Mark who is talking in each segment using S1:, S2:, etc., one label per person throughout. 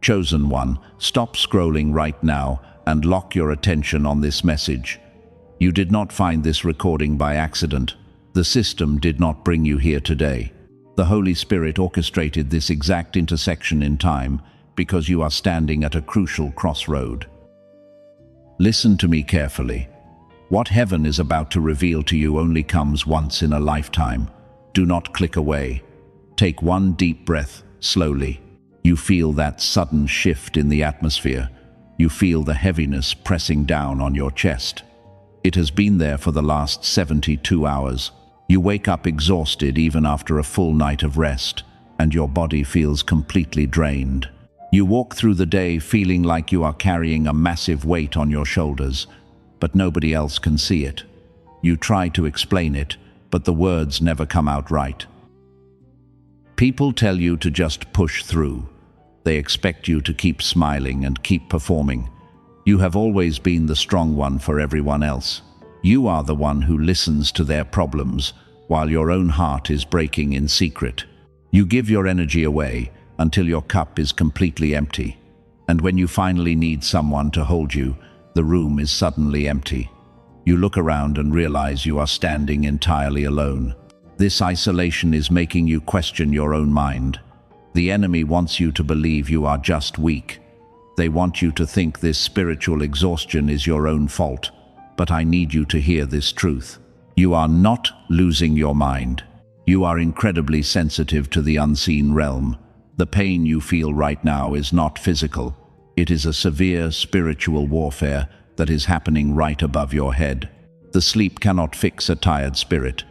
S1: Chosen one, stop scrolling right now and lock your attention on this message. You did not find this recording by accident. The system did not bring you here today. The Holy Spirit orchestrated this exact intersection in time because you are standing at a crucial crossroad. Listen to me carefully. What heaven is about to reveal to you only comes once in a lifetime. Do not click away. Take one deep breath, slowly. You feel that sudden shift in the atmosphere. You feel the heaviness pressing down on your chest. It has been there for the last 72 hours. You wake up exhausted even after a full night of rest, and your body feels completely drained. You walk through the day feeling like you are carrying a massive weight on your shoulders, but nobody else can see it. You try to explain it, but the words never come out right. People tell you to just push through. They expect you to keep smiling and keep performing. You have always been the strong one for everyone else. You are the one who listens to their problems, while your own heart is breaking in secret. You give your energy away until your cup is completely empty. And when you finally need someone to hold you, the room is suddenly empty. You look around and realize you are standing entirely alone. This isolation is making you question your own mind. The enemy wants you to believe you are just weak. They want you to think this spiritual exhaustion is your own fault. But I need you to hear this truth. You are not losing your mind. You are incredibly sensitive to the unseen realm. The pain you feel right now is not physical. It is a severe spiritual warfare that is happening right above your head. The sleep cannot fix a tired spirit.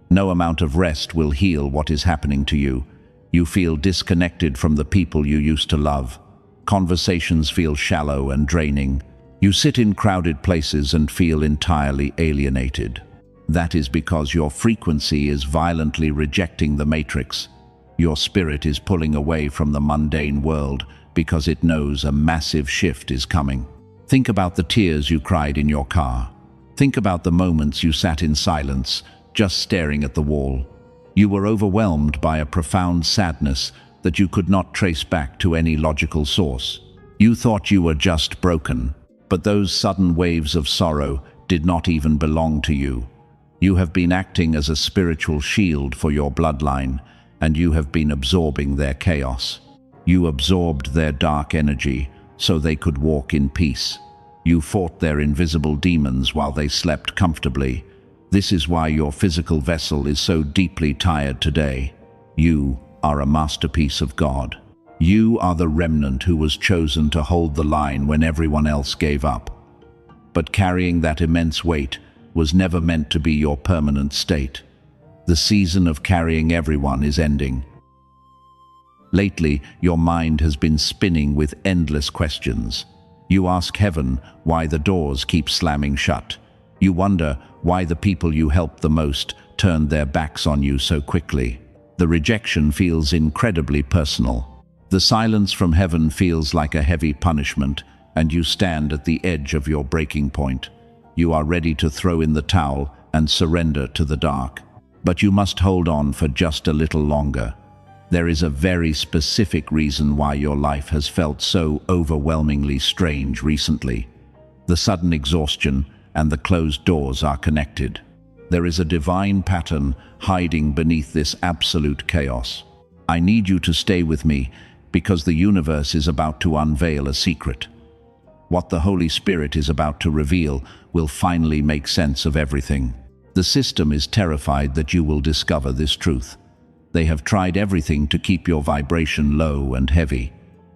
S1: No amount of rest will heal what is happening to you. You feel disconnected from the people you used to love. Conversations feel shallow and draining. You sit in crowded places and feel entirely alienated. That is because your frequency is violently rejecting the matrix. Your spirit is pulling away from the mundane world because it knows a massive shift is coming. Think about the tears you cried in your car. Think about the moments you sat in silence, just staring at the wall. You were overwhelmed by a profound sadness that you could not trace back to any logical source. You thought you were just broken, but those sudden waves of sorrow did not even belong to you. You have been acting as a spiritual shield for your bloodline, and you have been absorbing their chaos. You absorbed their dark energy so they could walk in peace. You fought their invisible demons while they slept comfortably. This is why your physical vessel is so deeply tired today. You are a masterpiece of God. You are the remnant who was chosen to hold the line when everyone else gave up. But carrying that immense weight was never meant to be your permanent state. The season of carrying everyone is ending. Lately, your mind has been spinning with endless questions. You ask heaven why the doors keep slamming shut. You wonder why the people you help the most turned their backs on you so quickly. The rejection feels incredibly personal. The silence from heaven feels like a heavy punishment, and you stand at the edge of your breaking point. You are ready to throw in the towel and surrender to the dark. But you must hold on for just a little longer. There is a very specific reason why your life has felt so overwhelmingly strange recently. The sudden exhaustion and the closed doors are connected. There is a divine pattern hiding beneath this absolute chaos. I need you to stay with me because the universe is about to unveil a secret. What the Holy Spirit is about to reveal will finally make sense of everything. The system is terrified that you will discover this truth. They have tried everything to keep your vibration low and heavy.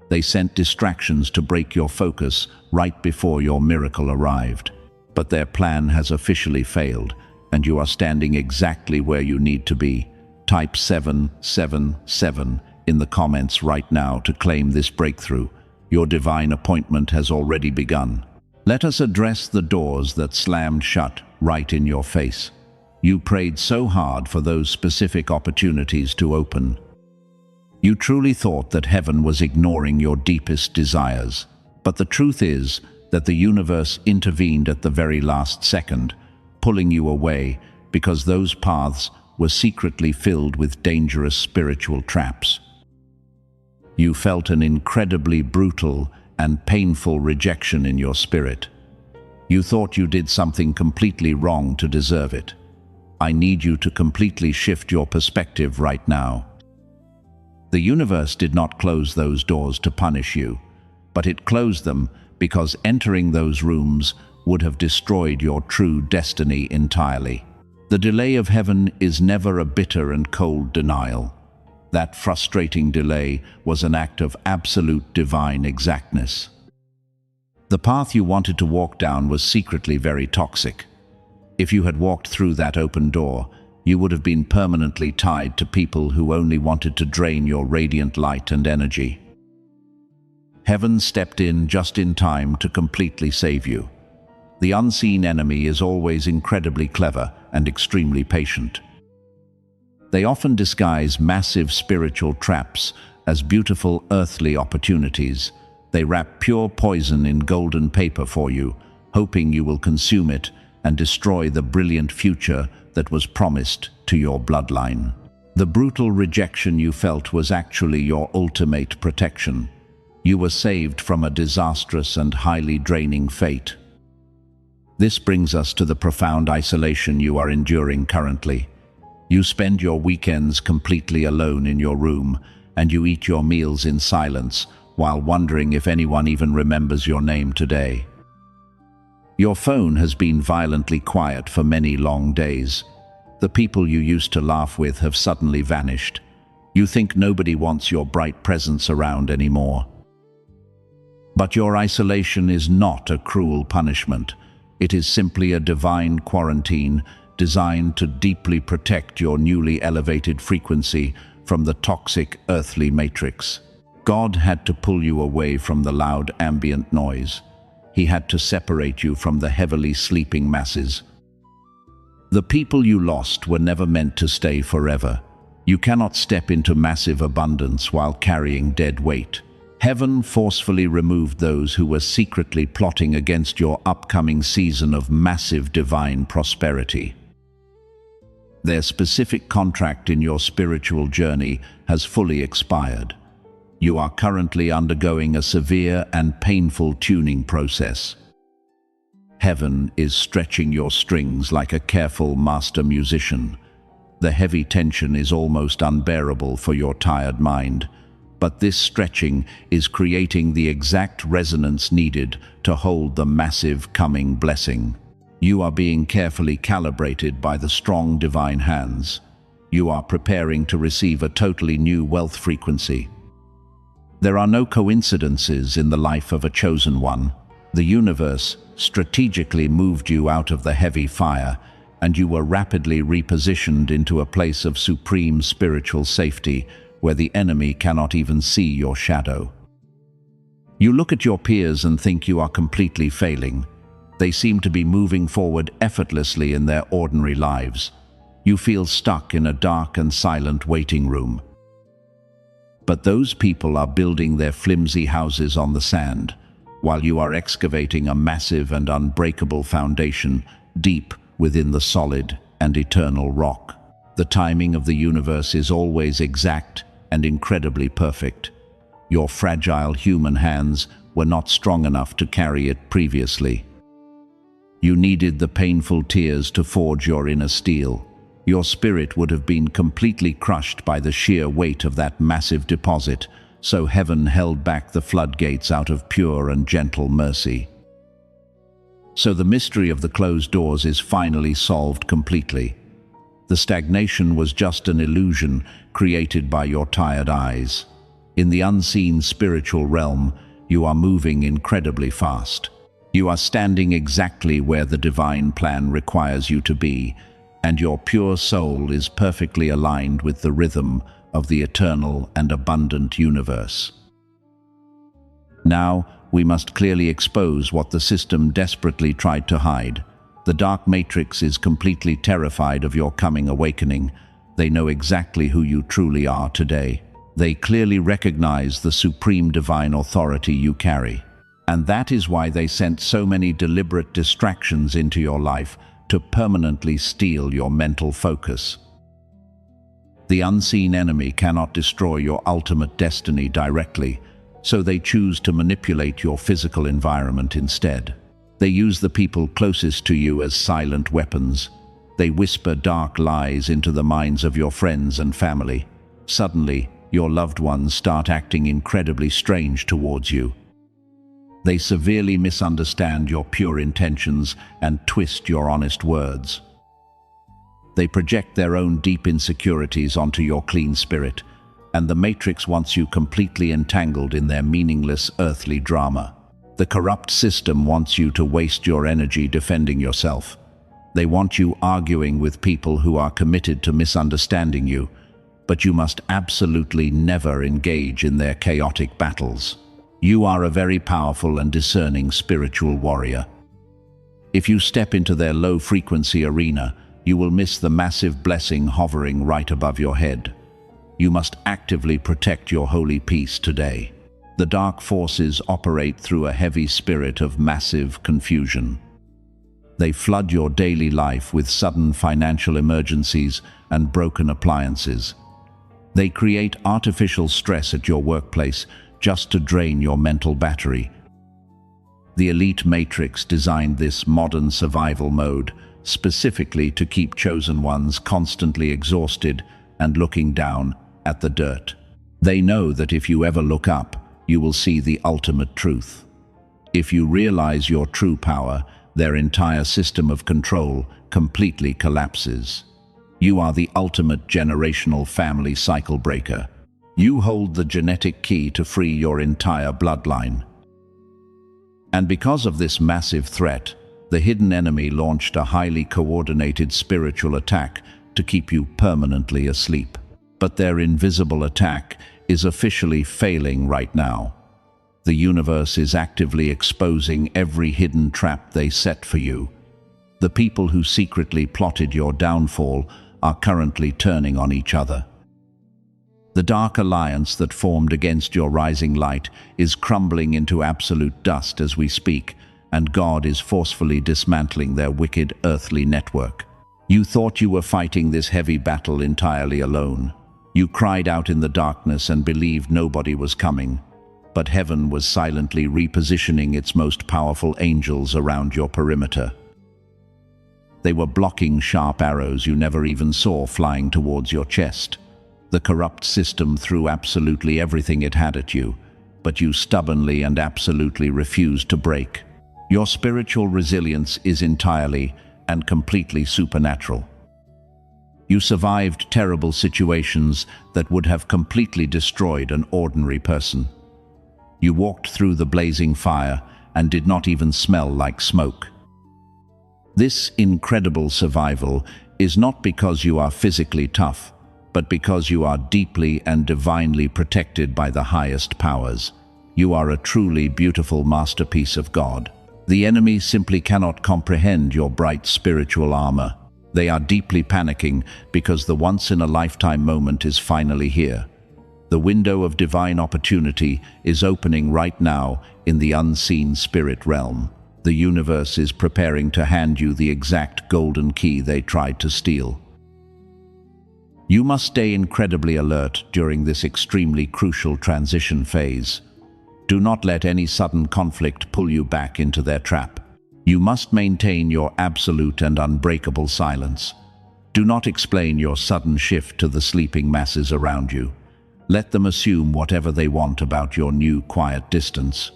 S1: They sent distractions to break your focus right before your miracle arrived. But their plan has officially failed, and you are standing exactly where you need to be. Type 777 in the comments right now to claim this breakthrough. Your divine appointment has already begun. Let us address the doors that slammed shut right in your face. You prayed so hard for those specific opportunities to open. You truly thought that heaven was ignoring your deepest desires. But the truth is that the universe intervened at the very last second, pulling you away because those paths were secretly filled with dangerous spiritual traps. You felt an incredibly brutal and painful rejection in your spirit. You thought you did something completely wrong to deserve it. I need you to completely shift your perspective right now. The universe did not close those doors to punish you, but it closed them because entering those rooms would have destroyed your true destiny entirely. The delay of heaven is never a bitter and cold denial. That frustrating delay was an act of absolute divine exactness. The path you wanted to walk down was secretly very toxic. If you had walked through that open door, you would have been permanently tied to people who only wanted to drain your radiant light and energy. Heaven stepped in just in time to completely save you. The unseen enemy is always incredibly clever and extremely patient. They often disguise massive spiritual traps as beautiful earthly opportunities. They wrap pure poison in golden paper for you, hoping you will consume it and destroy the brilliant future that was promised to your bloodline. The brutal rejection you felt was actually your ultimate protection. You were saved from a disastrous and highly draining fate. This brings us to the profound isolation you are enduring currently. You spend your weekends completely alone in your room, and you eat your meals in silence, while wondering if anyone even remembers your name today. Your phone has been violently quiet for many long days. The people you used to laugh with have suddenly vanished. You think nobody wants your bright presence around anymore. But your isolation is not a cruel punishment. It is simply a divine quarantine designed to deeply protect your newly elevated frequency from the toxic earthly matrix. God had to pull you away from the loud ambient noise. He had to separate you from the heavily sleeping masses. The people you lost were never meant to stay forever. You cannot step into massive abundance while carrying dead weight. Heaven forcefully removed those who were secretly plotting against your upcoming season of massive divine prosperity. Their specific contract in your spiritual journey has fully expired. You are currently undergoing a severe and painful tuning process. Heaven is stretching your strings like a careful master musician. The heavy tension is almost unbearable for your tired mind, but this stretching is creating the exact resonance needed to hold the massive coming blessing. You are being carefully calibrated by the strong divine hands. You are preparing to receive a totally new wealth frequency. There are no coincidences in the life of a chosen one. The universe strategically moved you out of the heavy fire, and you were rapidly repositioned into a place of supreme spiritual safety where the enemy cannot even see your shadow. You look at your peers and think you are completely failing. They seem to be moving forward effortlessly in their ordinary lives. You feel stuck in a dark and silent waiting room. But those people are building their flimsy houses on the sand, while you are excavating a massive and unbreakable foundation deep within the solid and eternal rock. The timing of the universe is always exact and incredibly perfect. Your fragile human hands were not strong enough to carry it previously. You needed the painful tears to forge your inner steel. Your spirit would have been completely crushed by the sheer weight of that massive deposit, so heaven held back the floodgates out of pure and gentle mercy. So the mystery of the closed doors is finally solved completely. The stagnation was just an illusion created by your tired eyes. In the unseen spiritual realm, you are moving incredibly fast. You are standing exactly where the divine plan requires you to be, and your pure soul is perfectly aligned with the rhythm of the eternal and abundant universe. Now, we must clearly expose what the system desperately tried to hide. The dark matrix is completely terrified of your coming awakening. They know exactly who you truly are today. They clearly recognize the supreme divine authority you carry. And that is why they sent so many deliberate distractions into your life to permanently steal your mental focus. The unseen enemy cannot destroy your ultimate destiny directly, so they choose to manipulate your physical environment instead. They use the people closest to you as silent weapons. They whisper dark lies into the minds of your friends and family. Suddenly, your loved ones start acting incredibly strange towards you. They severely misunderstand your pure intentions and twist your honest words. They project their own deep insecurities onto your clean spirit, and the Matrix wants you completely entangled in their meaningless earthly drama. The corrupt system wants you to waste your energy defending yourself. They want you arguing with people who are committed to misunderstanding you, but you must absolutely never engage in their chaotic battles. You are a very powerful and discerning spiritual warrior. If you step into their low-frequency arena, you will miss the massive blessing hovering right above your head. You must actively protect your holy peace today. The dark forces operate through a heavy spirit of massive confusion. They flood your daily life with sudden financial emergencies and broken appliances. They create artificial stress at your workplace just to drain your mental battery. The elite Matrix designed this modern survival mode specifically to keep chosen ones constantly exhausted and looking down at the dirt. They know that if you ever look up, you will see the ultimate truth. If you realize your true power, their entire system of control completely collapses. You are the ultimate generational family cycle breaker. You hold the genetic key to free your entire bloodline. And because of this massive threat, the hidden enemy launched a highly coordinated spiritual attack to keep you permanently asleep. But their invisible attack is officially failing right now. The universe is actively exposing every hidden trap they set for you. The people who secretly plotted your downfall are currently turning on each other. The dark alliance that formed against your rising light is crumbling into absolute dust as we speak, and God is forcefully dismantling their wicked earthly network. You thought you were fighting this heavy battle entirely alone. You cried out in the darkness and believed nobody was coming, but heaven was silently repositioning its most powerful angels around your perimeter. They were blocking sharp arrows you never even saw flying towards your chest. The corrupt system threw absolutely everything it had at you, but you stubbornly and absolutely refused to break. Your spiritual resilience is entirely and completely supernatural. You survived terrible situations that would have completely destroyed an ordinary person. You walked through the blazing fire and did not even smell like smoke. This incredible survival is not because you are physically tough, but because you are deeply and divinely protected by the highest powers. You are a truly beautiful masterpiece of God. The enemy simply cannot comprehend your bright spiritual armor. They are deeply panicking because the once-in-a-lifetime moment is finally here. The window of divine opportunity is opening right now in the unseen spirit realm. The universe is preparing to hand you the exact golden key they tried to steal. You must stay incredibly alert during this extremely crucial transition phase. Do not let any sudden conflict pull you back into their trap. You must maintain your absolute and unbreakable silence. Do not explain your sudden shift to the sleeping masses around you. Let them assume whatever they want about your new quiet distance.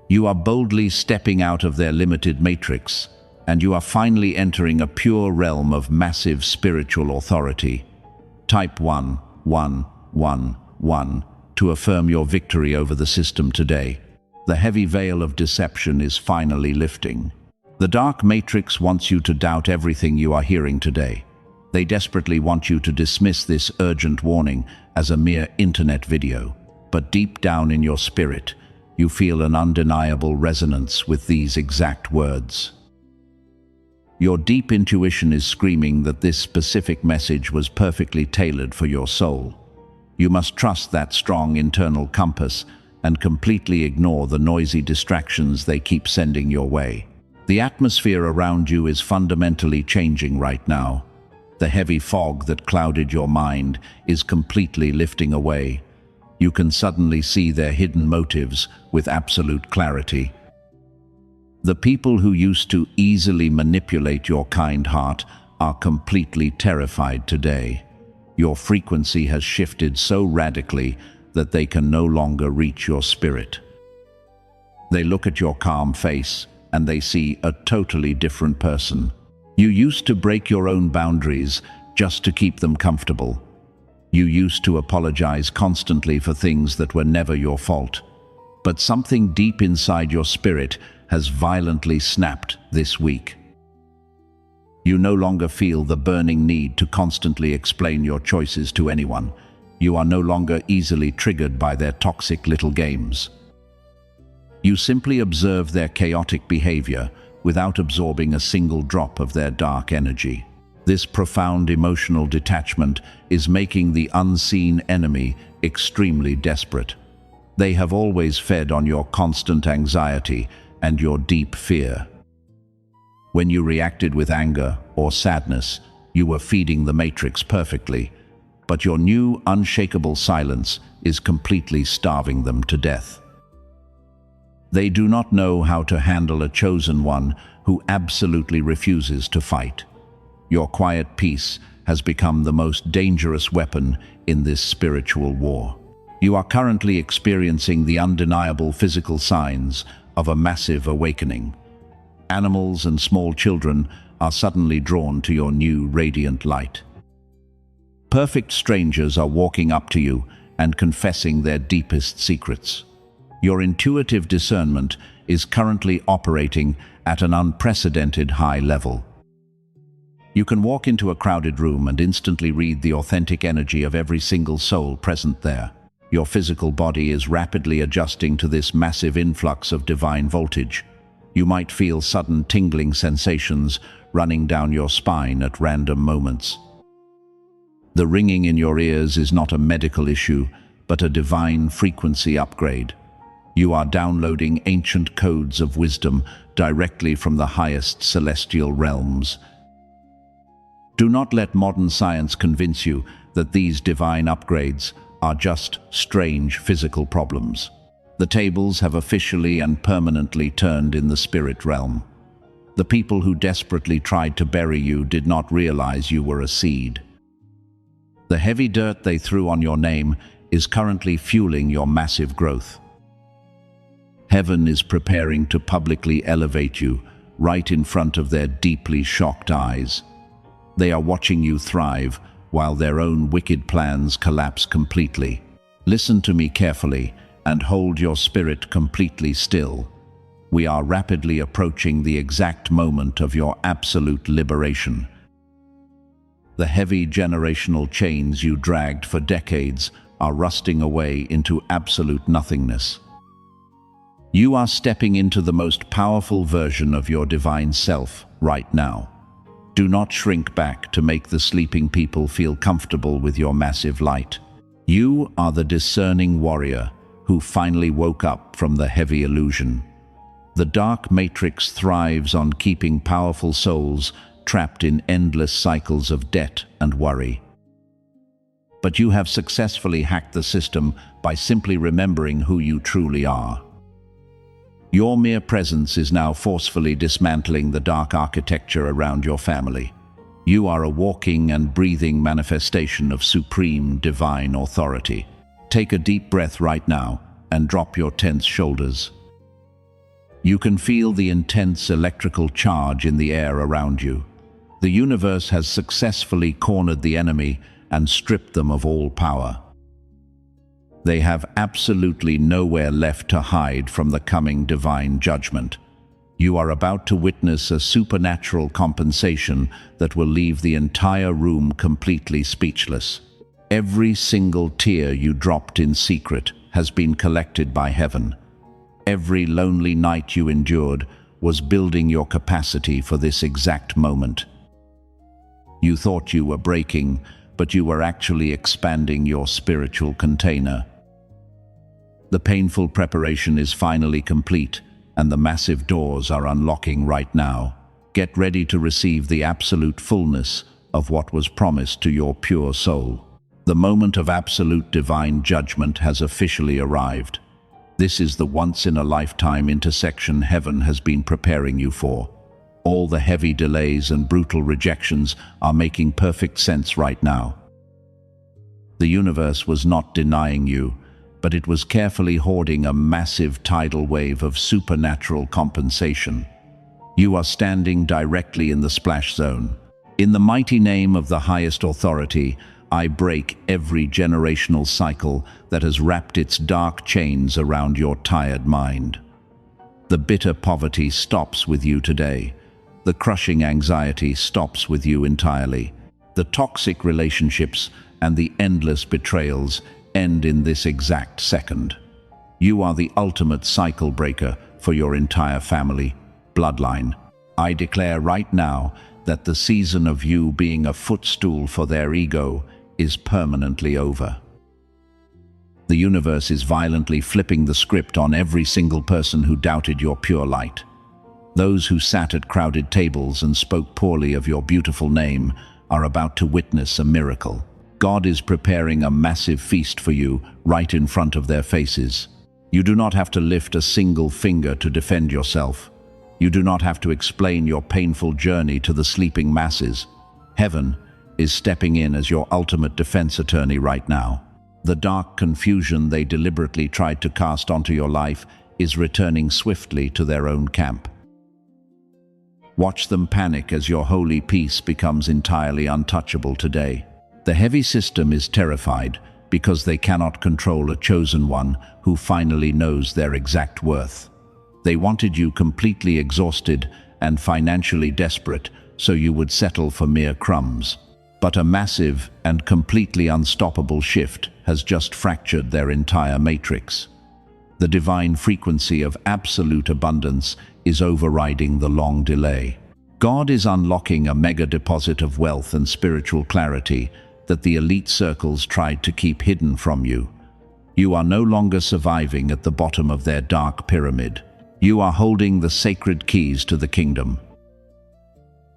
S1: You are boldly stepping out of their limited matrix, and you are finally entering a pure realm of massive spiritual authority. Type 11111 to affirm your victory over the system today. The heavy veil of deception is finally lifting. The dark matrix wants you to doubt everything you are hearing today. They desperately want you to dismiss this urgent warning as a mere internet video. But deep down in your spirit, you feel an undeniable resonance with these exact words. Your deep intuition is screaming that this specific message was perfectly tailored for your soul. You must trust that strong internal compass and completely ignore the noisy distractions they keep sending your way. The atmosphere around you is fundamentally changing right now. The heavy fog that clouded your mind is completely lifting away. You can suddenly see their hidden motives with absolute clarity. The people who used to easily manipulate your kind heart are completely terrified today. Your frequency has shifted so radically that they can no longer reach your spirit. They look at your calm face and they see a totally different person. You used to break your own boundaries just to keep them comfortable. You used to apologize constantly for things that were never your fault. But something deep inside your spirit has violently snapped this week. You no longer feel the burning need to constantly explain your choices to anyone. You are no longer easily triggered by their toxic little games. You simply observe their chaotic behavior without absorbing a single drop of their dark energy. This profound emotional detachment is making the unseen enemy extremely desperate. They have always fed on your constant anxiety and your deep fear. When you reacted with anger or sadness, you were feeding the matrix perfectly, but your new unshakable silence is completely starving them to death. They do not know how to handle a chosen one who absolutely refuses to fight. Your quiet peace has become the most dangerous weapon in this spiritual war. You are currently experiencing the undeniable physical signs of a massive awakening. Animals and small children are suddenly drawn to your new radiant light. Perfect strangers are walking up to you and confessing their deepest secrets. Your intuitive discernment is currently operating at an unprecedented high level. You can walk into a crowded room and instantly read the authentic energy of every single soul present there. Your physical body is rapidly adjusting to this massive influx of divine voltage. You might feel sudden tingling sensations running down your spine at random moments. The ringing in your ears is not a medical issue, but a divine frequency upgrade. You are downloading ancient codes of wisdom directly from the highest celestial realms. Do not let modern science convince you that these divine upgrades are just strange physical problems. The tables have officially and permanently turned in the spirit realm. The people who desperately tried to bury you did not realize you were a seed. The heavy dirt they threw on your name is currently fueling your massive growth. Heaven is preparing to publicly elevate you right in front of their deeply shocked eyes. They are watching you thrive while their own wicked plans collapse completely. Listen to me carefully and hold your spirit completely still. We are rapidly approaching the exact moment of your absolute liberation. The heavy generational chains you dragged for decades are rusting away into absolute nothingness. You are stepping into the most powerful version of your divine self right now. Do not shrink back to make the sleeping people feel comfortable with your massive light. You are the discerning warrior who finally woke up from the heavy illusion. The dark matrix thrives on keeping powerful souls trapped in endless cycles of debt and worry. But you have successfully hacked the system by simply remembering who you truly are. Your mere presence is now forcefully dismantling the dark architecture around your family. You are a walking and breathing manifestation of supreme divine authority. Take a deep breath right now and drop your tense shoulders. You can feel the intense electrical charge in the air around you. The universe has successfully cornered the enemy and stripped them of all power. They have absolutely nowhere left to hide from the coming divine judgment. You are about to witness a supernatural compensation that will leave the entire room completely speechless. Every single tear you dropped in secret has been collected by heaven. Every lonely night you endured was building your capacity for this exact moment. You thought you were breaking, but you were actually expanding your spiritual container. The painful preparation is finally complete, and the massive doors are unlocking right now. Get ready to receive the absolute fullness of what was promised to your pure soul. The moment of absolute divine judgment has officially arrived. This is the once-in-a-lifetime intersection heaven has been preparing you for. All the heavy delays and brutal rejections are making perfect sense right now. The universe was not denying you, but it was carefully hoarding a massive tidal wave of supernatural compensation. You are standing directly in the splash zone. In the mighty name of the highest authority, I break every generational cycle that has wrapped its dark chains around your tired mind. The bitter poverty stops with you today. The crushing anxiety stops with you entirely. The toxic relationships and the endless betrayals end in this exact second. You are the ultimate cycle breaker for your entire family, bloodline. I declare right now that the season of you being a footstool for their ego is permanently over. The universe is violently flipping the script on every single person who doubted your pure light. Those who sat at crowded tables and spoke poorly of your beautiful name are about to witness a miracle. God is preparing a massive feast for you right in front of their faces. You do not have to lift a single finger to defend yourself. You do not have to explain your painful journey to the sleeping masses. Heaven is stepping in as your ultimate defense attorney right now. The dark confusion they deliberately tried to cast onto your life is returning swiftly to their own camp. Watch them panic as your holy peace becomes entirely untouchable today. The heavy system is terrified because they cannot control a chosen one who finally knows their exact worth. They wanted you completely exhausted and financially desperate so you would settle for mere crumbs. But a massive and completely unstoppable shift has just fractured their entire matrix. The divine frequency of absolute abundance is overriding the long delay. God is unlocking a mega deposit of wealth and spiritual clarity that the elite circles tried to keep hidden from you. You are no longer surviving at the bottom of their dark pyramid. You are holding the sacred keys to the kingdom.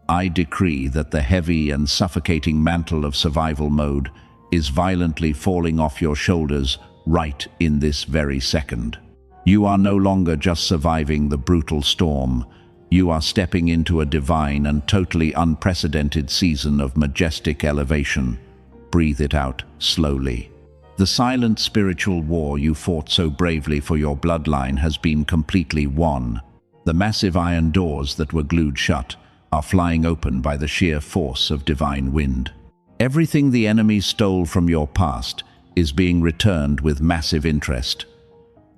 S1: I decree that the heavy and suffocating mantle of survival mode is violently falling off your shoulders right in this very second. You are no longer just surviving the brutal storm. You are stepping into a divine and totally unprecedented season of majestic elevation. Breathe it out slowly. The silent spiritual war you fought so bravely for your bloodline has been completely won. The massive iron doors that were glued shut are flying open by the sheer force of divine wind. Everything the enemy stole from your past is being returned with massive interest.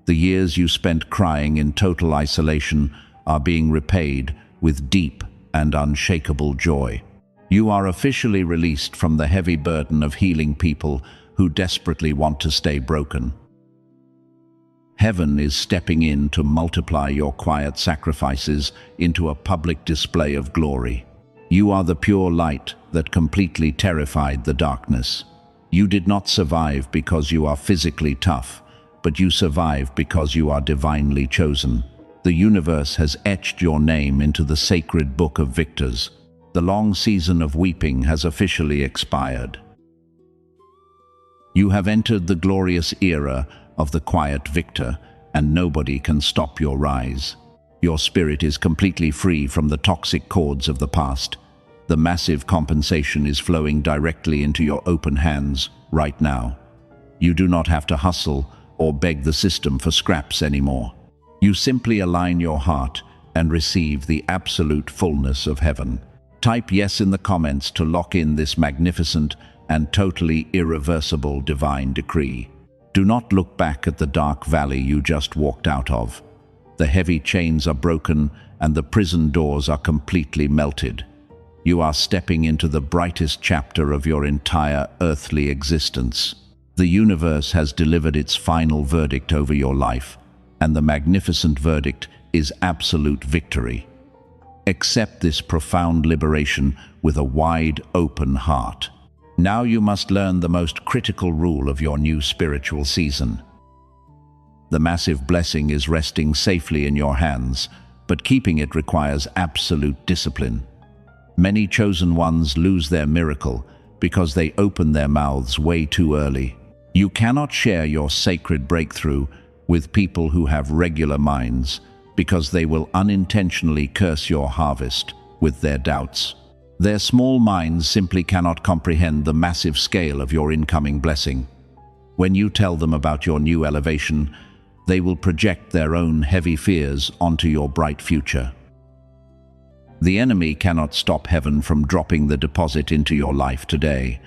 S1: The years you spent crying in total isolation are being repaid with deep and unshakable joy. You are officially released from the heavy burden of healing people who desperately want to stay broken. Heaven is stepping in to multiply your quiet sacrifices into a public display of glory. You are the pure light that completely terrified the darkness. You did not survive because you are physically tough, but you survive because you are divinely chosen. The universe has etched your name into the sacred book of victors. The long season of weeping has officially expired. You have entered the glorious era of the quiet victor, and nobody can stop your rise. Your spirit is completely free from the toxic cords of the past. The massive compensation is flowing directly into your open hands right now. You do not have to hustle or beg the system for scraps anymore. You simply align your heart and receive the absolute fullness of heaven. Type yes in the comments to lock in this magnificent and totally irreversible divine decree. Do not look back at the dark valley you just walked out of. The heavy chains are broken and the prison doors are completely melted. You are stepping into the brightest chapter of your entire earthly existence. The universe has delivered its final verdict over your life, and the magnificent verdict is absolute victory. Accept this profound liberation with a wide open heart. Now you must learn the most critical rule of your new spiritual season. The massive blessing is resting safely in your hands, but keeping it requires absolute discipline. Many chosen ones lose their miracle because they open their mouths way too early. You cannot share your sacred breakthrough with people who have regular minds, because they will unintentionally curse your harvest with their doubts. Their small minds simply cannot comprehend the massive scale of your incoming blessing. When you tell them about your new elevation, they will project their own heavy fears onto your bright future. The enemy cannot stop heaven from dropping the deposit into your life today,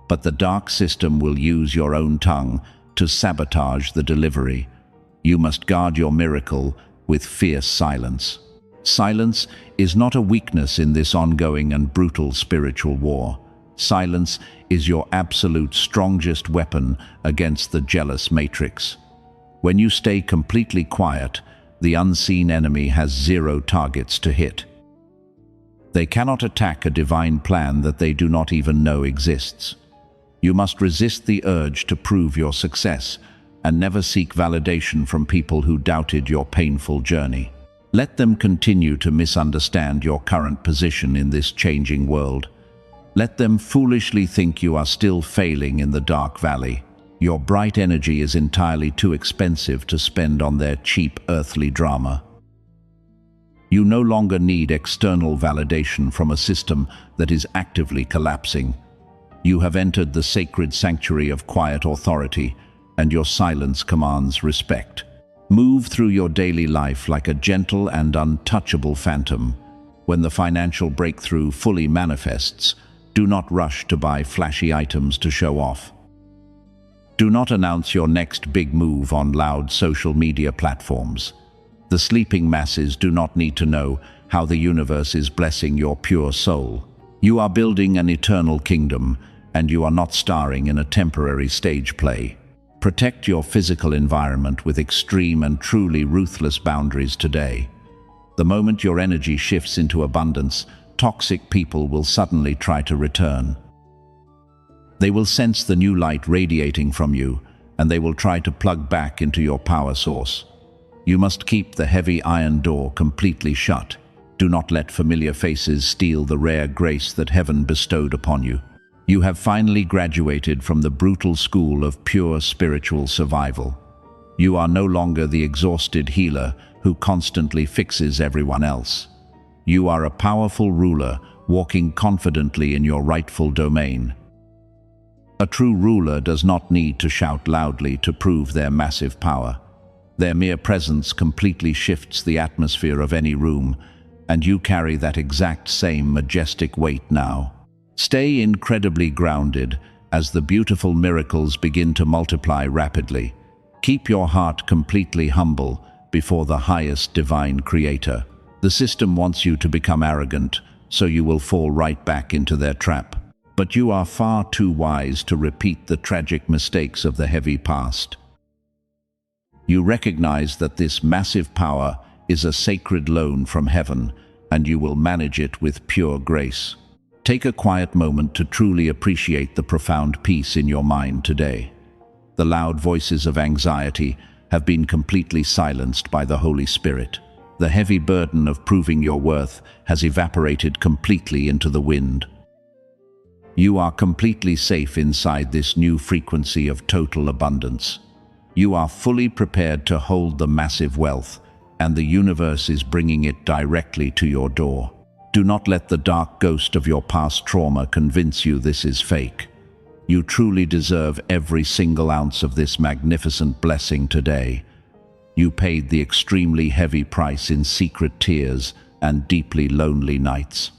S1: but the dark system will use your own tongue to sabotage the delivery. You must guard your miracle with fierce silence. Silence is not a weakness in this ongoing and brutal spiritual war. Silence is your absolute strongest weapon against the jealous matrix. When you stay completely quiet, the unseen enemy has zero targets to hit. They cannot attack a divine plan that they do not even know exists. You must resist the urge to prove your success and never seek validation from people who doubted your painful journey. Let them continue to misunderstand your current position in this changing world. Let them foolishly think you are still failing in the dark valley. Your bright energy is entirely too expensive to spend on their cheap earthly drama. You no longer need external validation from a system that is actively collapsing. You have entered the sacred sanctuary of quiet authority, and your silence commands respect. Move through your daily life like a gentle and untouchable phantom. When the financial breakthrough fully manifests, do not rush to buy flashy items to show off. Do not announce your next big move on loud social media platforms. The sleeping masses do not need to know how the universe is blessing your pure soul. You are building an eternal kingdom, and you are not starring in a temporary stage play. Protect your physical environment with extreme and truly ruthless boundaries today. The moment your energy shifts into abundance, toxic people will suddenly try to return. They will sense the new light radiating from you, and they will try to plug back into your power source. You must keep the heavy iron door completely shut. Do not let familiar faces steal the rare grace that heaven bestowed upon you. You have finally graduated from the brutal school of pure spiritual survival. You are no longer the exhausted healer who constantly fixes everyone else. You are a powerful ruler walking confidently in your rightful domain. A true ruler does not need to shout loudly to prove their massive power. Their mere presence completely shifts the atmosphere of any room, and you carry that exact same majestic weight now. Stay incredibly grounded as the beautiful miracles begin to multiply rapidly. Keep your heart completely humble before the highest divine creator. The system wants you to become arrogant, so you will fall right back into their trap. But you are far too wise to repeat the tragic mistakes of the heavy past. You recognize that this massive power is a sacred loan from heaven, and you will manage it with pure grace. Take a quiet moment to truly appreciate the profound peace in your mind today. The loud voices of anxiety have been completely silenced by the Holy Spirit. The heavy burden of proving your worth has evaporated completely into the wind. You are completely safe inside this new frequency of total abundance. You are fully prepared to hold the massive wealth, and the universe is bringing it directly to your door. Do not let the dark ghost of your past trauma convince you this is fake. You truly deserve every single ounce of this magnificent blessing today. You paid the extremely heavy price in secret tears and deeply lonely nights.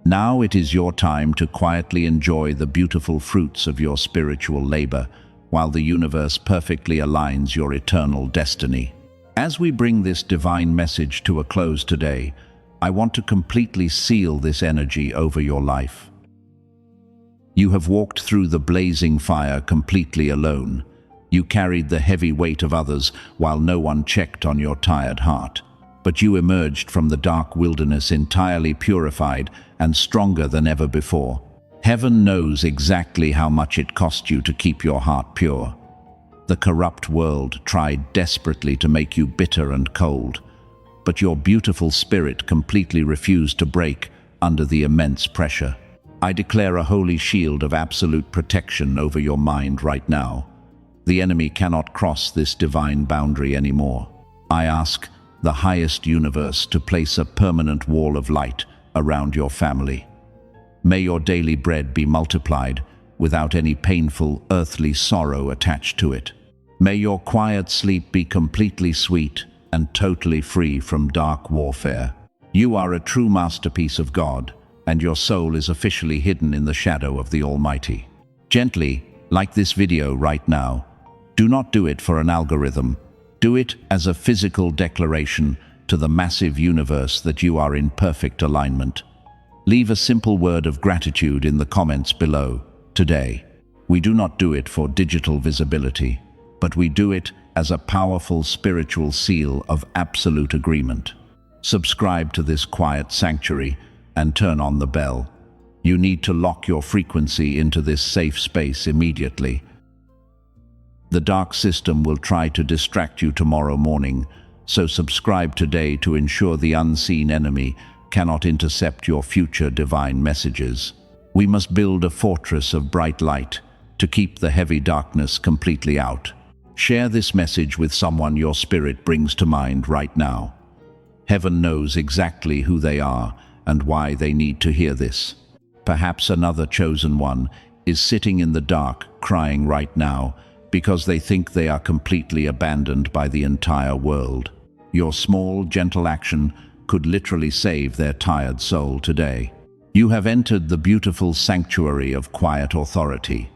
S1: Now it is your time to quietly enjoy the beautiful fruits of your spiritual labor, while the universe perfectly aligns your eternal destiny. As we bring this divine message to a close today, I want to completely seal this energy over your life. You have walked through the blazing fire completely alone. You carried the heavy weight of others while no one checked on your tired heart. But you emerged from the dark wilderness entirely purified and stronger than ever before. Heaven knows exactly how much it cost you to keep your heart pure. The corrupt world tried desperately to make you bitter and cold, but your beautiful spirit completely refused to break under the immense pressure. I declare a holy shield of absolute protection over your mind right now. The enemy cannot cross this divine boundary anymore. I ask the highest universe to place a permanent wall of light around your family. May your daily bread be multiplied without any painful earthly sorrow attached to it. May your quiet sleep be completely sweet and totally free from dark warfare. You are a true masterpiece of God, and your soul is officially hidden in the shadow of the Almighty. Gently, like this video right now. Do not do it for an algorithm. Do it as a physical declaration to the massive universe that you are in perfect alignment. Leave a simple word of gratitude in the comments below today. We do not do it for digital visibility, but we do it as a powerful spiritual seal of absolute agreement. Subscribe to this quiet sanctuary and turn on the bell. You need to lock your frequency into this safe space immediately. The dark system will try to distract you tomorrow morning, so subscribe today to ensure the unseen enemy cannot intercept your future divine messages. We must build a fortress of bright light to keep the heavy darkness completely out. Share this message with someone your spirit brings to mind right now. Heaven knows exactly who they are and why they need to hear this. Perhaps another chosen one is sitting in the dark crying right now because they think they are completely abandoned by the entire world. Your small, gentle action could literally save their tired soul today. You have entered the beautiful sanctuary of quiet authority.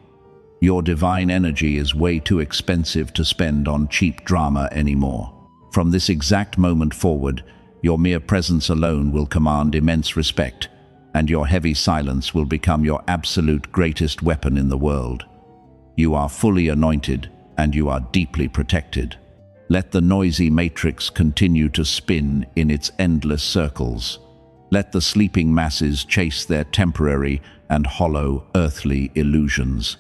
S1: Your divine energy is way too expensive to spend on cheap drama anymore. From this exact moment forward, your mere presence alone will command immense respect, and your heavy silence will become your absolute greatest weapon in the world. You are fully anointed, and you are deeply protected. Let the noisy matrix continue to spin in its endless circles. Let the sleeping masses chase their temporary and hollow earthly illusions.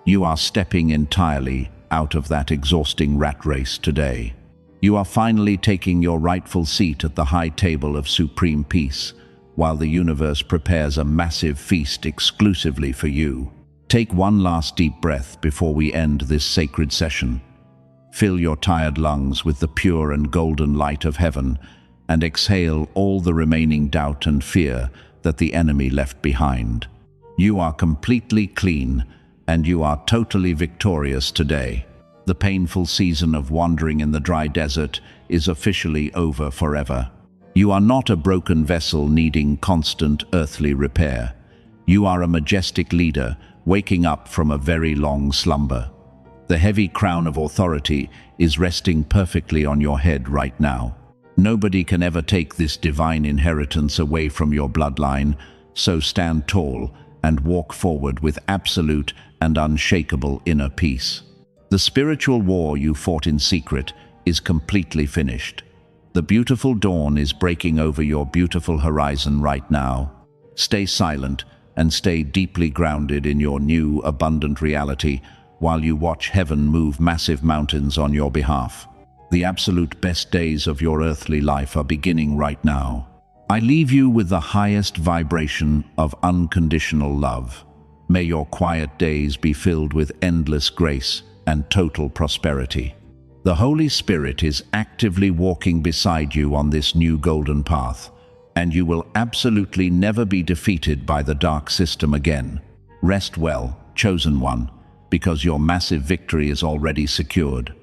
S1: You are stepping entirely out of that exhausting rat race today. You are finally taking your rightful seat at the high table of supreme peace, while the universe prepares a massive feast exclusively for you. Take one last deep breath before we end this sacred session. Fill your tired lungs with the pure and golden light of heaven, and exhale all the remaining doubt and fear that the enemy left behind. You are completely clean, and you are totally victorious today. The painful season of wandering in the dry desert is officially over forever. You are not a broken vessel needing constant earthly repair. You are a majestic leader waking up from a very long slumber. The heavy crown of authority is resting perfectly on your head right now. Nobody can ever take this divine inheritance away from your bloodline, so stand tall and walk forward with absolute and unshakable inner peace. The spiritual war you fought in secret is completely finished. The beautiful dawn is breaking over your beautiful horizon right now. Stay silent and stay deeply grounded in your new, abundant reality while you watch heaven move massive mountains on your behalf. The absolute best days of your earthly life are beginning right now. I leave you with the highest vibration of unconditional love. May your quiet days be filled with endless grace and total prosperity. The Holy Spirit is actively walking beside you on this new golden path, and you will absolutely never be defeated by the dark system again. Rest well, chosen one, because your massive victory is already secured.